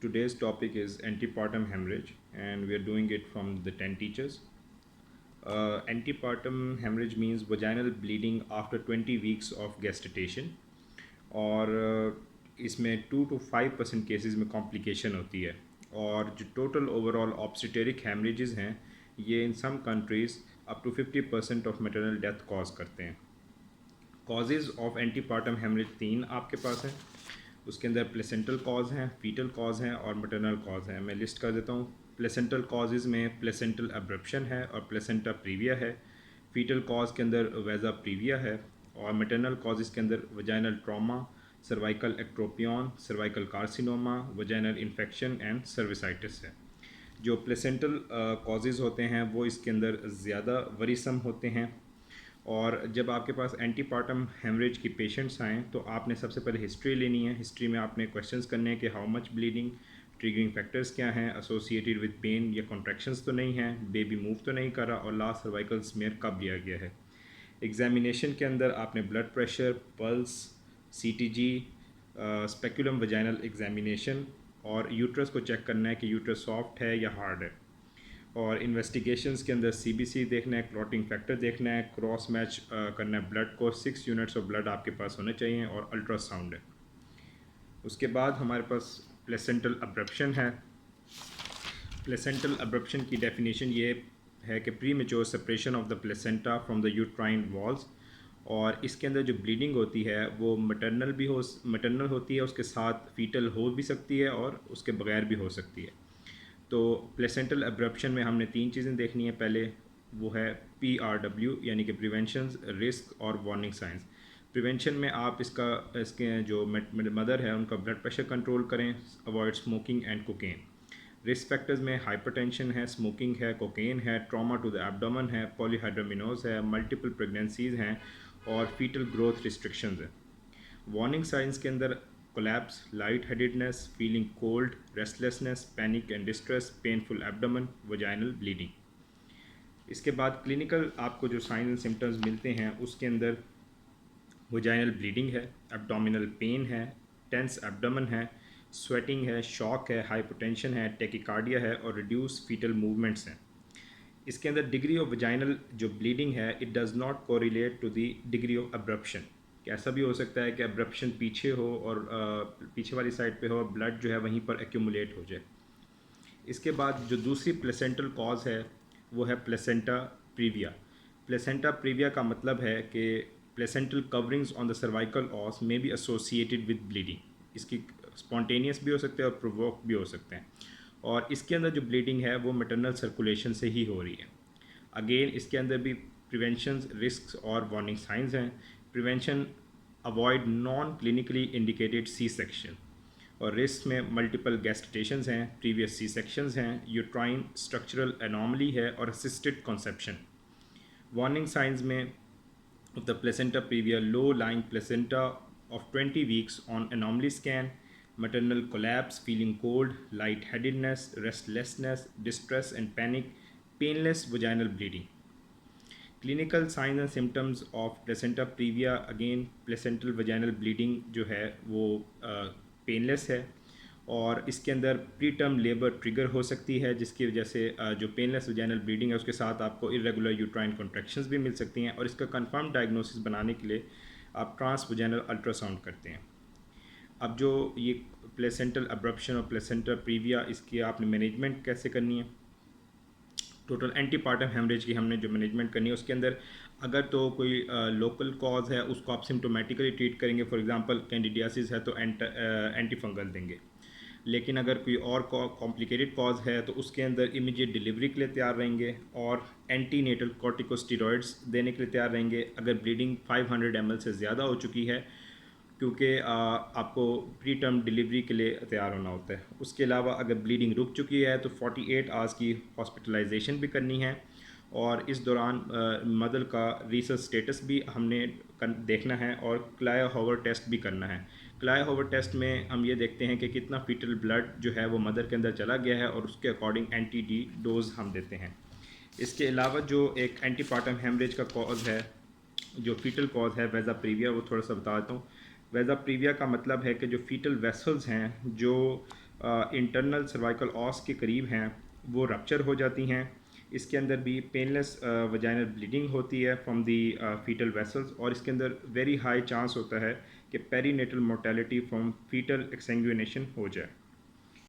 Today's topic is antepartum hemorrhage, and we are doing it from the 10 teachers. Antepartum hemorrhage means vaginal bleeding after 20 weeks of gestation, और इसमें 2 to 5% cases में complication होती है। और जो total overall obstetric haemorrhages हैं, ये in some countries up to 50% of maternal death cause करते हैं। कॉजेज़ ऑफ एंटीपार्टम हेमरेज 3 आपके पास हैं। उसके अंदर प्लेसेंटल कॉज हैं, फीटल कॉज हैं और मैटरनल कॉज हैं। मैं लिस्ट कर देता हूँ। प्लेसेंटल कॉजेज़ में प्लेसेंटल एब्रप्शन है और प्लेसेंटा प्रीविया है। फीटल कॉज के अंदर वेजा प्रीविया है और मैटरनल कॉजेज़ के अंदर vaginal trauma, cervical ectropion, cervical carcinoma, vaginal infection and cervicitis है। जो प्लेसेंटल कॉजेज़ होते हैं वो इसके अंदर ज़्यादा वरीसम होते हैं। और जब आपके पास एंटीपार्टम हेमरेज की पेशेंट्स आएँ तो आपने सबसे पहले हिस्ट्री लेनी है। हिस्ट्री में आपने क्वेश्चंस करने हैं कि how much bleeding, triggering factors क्या हैं, एसोसिएटेड विद पेन या कॉन्ट्रैक्शंस तो नहीं हैं, बेबी मूव तो नहीं कर रहा, और लास्ट सर्वाइकल स्मेयर कब लिया गया है। एग्जामिनेशन के अंदर आपने blood pressure, pulse, CTG, speculum vaginal examination और यूट्रस को चेक करना है कि यूट्रस सॉफ्ट है या हार्ड है। और इन्वेस्टिगेशंस के अंदर सीबीसी देखना है, क्लॉटिंग फैक्टर देखना है, क्रॉस मैच करना है ब्लड को। 6 यूनिट्स ऑफ ब्लड आपके पास होने चाहिए और अल्ट्रासाउंड है। उसके बाद हमारे पास प्लेसेंटल अब्रप्शन है। प्लेसेंटल अब्रप्शन की डेफिनेशन ये है कि pre mature separation of the placenta from the uterine walls. और इसके अंदर जो ब्लीडिंग होती है वो मैटरनल होती है, उसके साथ फीटल हो भी सकती है और उसके बगैर भी हो सकती है। तो प्लेसेंटल एब्रप्शन में हमने 3 चीज़ें देखनी है। पहले वो है PRW यानी कि प्रिवेंशन, रिस्क और वार्निंग साइंस। प्रिवेंशन में आप इसके जो मदर है उनका ब्लड प्रेशर कंट्रोल करें, avoid smoking and cocaine. Risk factors में हाइपरटेंशन है, स्मोकिंग है, कोकेन है, ट्रॉमा टू द एब्डोमेन है, पॉलीहाइड्रोमिनोज है, मल्टीपल प्रेगनेंसीज हैं और फीटल ग्रोथ रिस्ट्रिक्शंस हैं। वार्निंग साइंस के अंदर collapse, light headedness, feeling cold, restlessness, panic and distress, painful abdomen, vaginal bleeding. इसके बाद क्लिनिकल आपको जो साइंस एंड सिम्टम्स मिलते हैं उसके अंदर वजाइनल ब्लीडिंग है, एब्डोमिनल पेन है, टेंस एब्डोमेन है, स्वेटिंग है, शॉक है, हाइपोटेंशन है, टेकिकार्डिया है और रिड्यूस फीटल मूवमेंट्स हैं। इसके अंदर डिग्री ऑफ वजाइनल जो ब्लीडिंग है it does not correlate to the degree of abruption. ऐसा भी हो सकता है कि अब्रप्शन पीछे हो और पीछे वाली साइड पे हो और ब्लड जो है वहीं पर एक्यूमुलेट हो जाए। इसके बाद जो दूसरी प्लेसेंटल कॉज है वो है प्लेसेंटा प्रीविया। प्लेसेंटा प्रीविया का मतलब है कि placental coverings on the cervical os में बी एसोसिएटेड विद ब्लीडिंग। इसकी स्पॉन्टेनियस भी हो सकते हैं और प्रोवोक भी हो सकते हैं। और इसके अंदर जो ब्लीडिंग है वो मैटरनल सर्कुलेशन से ही हो रही है। अगेन इसके अंदर भी प्रिवेंशन, रिस्क और वार्निंग साइंस हैं। Prevention, avoid non clinically indicated C section. और रिस्क में मल्टीपल गैस्टेशंस हैं, प्रीवियस सी सेक्शंस हैं, यूट्राइन स्ट्रक्चरल एनॉमली है और असिस्टेड कॉन्सेप्शन। वार्निंग साइंस में of the placenta previa, low lying placenta of 20 weeks on anomaly scan, maternal collapse, feeling cold, lightheadedness, restlessness, distress and panic, painless vaginal bleeding. Clinical signs and symptoms of placenta previa, again placental vaginal bleeding जो है वो painless है और इसके अंदर pre term labour trigger हो सकती है, जिसकी वजह से जो पेनलेस वजाइनल ब्लीडिंग है उसके साथ आपको इरेगुलर यूट्राइन कॉन्ट्रैक्शंस भी मिल सकती हैं। और इसका कंफर्म डायग्नोसिस बनाने के लिए आप ट्रांस वजाइनल अल्ट्रासाउंड करते हैं। अब जो ये प्लेसेंटल अब्रप्शन और प्लेसेंटा प्रीविया, इसकी आपने मैनेजमेंट कैसे करनी है। टोटल एंटीपार्टम हेमरेज की हमने जो मैनेजमेंट करनी है उसके अंदर अगर तो कोई लोकल कॉज है उसको आप सिम्टोमेटिकली ट्रीट करेंगे। फॉर एग्जांपल कैंडिडियासिस है तो एंटी फंगल देंगे। लेकिन अगर कोई और कॉम्प्लिकेटेड कॉज है तो उसके अंदर इमीडिएट डिलीवरी के लिए तैयार रहेंगे और एंटी नेटल कॉर्टिकोस्टेरॉइड्स देने के लिए तैयार रहेंगे अगर ब्लीडिंग 500 ml से ज़्यादा हो चुकी है, क्योंकि आपको प्री टर्म डिलीवरी के लिए तैयार होना होता है। उसके अलावा अगर ब्लीडिंग रुक चुकी है तो 48 आवर्स की हॉस्पिटलाइजेशन भी करनी है और इस दौरान मदर का रिसर्च स्टेटस भी हमने देखना है और क्लाया होवर टेस्ट भी करना है। क्लाया होवर टेस्ट में हम ये देखते हैं कि कितना फीटल ब्लड जो है वो मदर के अंदर चला गया है और उसके अकॉर्डिंग एंटी डी डोज हम देते हैं। इसके अलावा जो एक एंटीपार्टम हेमरेज का कॉज है, जो फीटल कॉज है वेजा प्रीविया, वो थोड़ा सा बता देता हूँ। वेजा प्रीविया का मतलब है कि जो फीटल वेसल्स हैं जो इंटरनल सर्वाइकल ऑस के करीब हैं वो रप्चर हो जाती हैं। इसके अंदर भी पेनलेस वजाइनल ब्लीडिंग होती है फ्रॉम दी फीटल वेसल्स, और इसके अंदर वेरी हाई चांस होता है कि पेरीनेटल मोर्टेलिटी फ्रॉम फीटल एक्सैंग्यूनेशन हो जाए।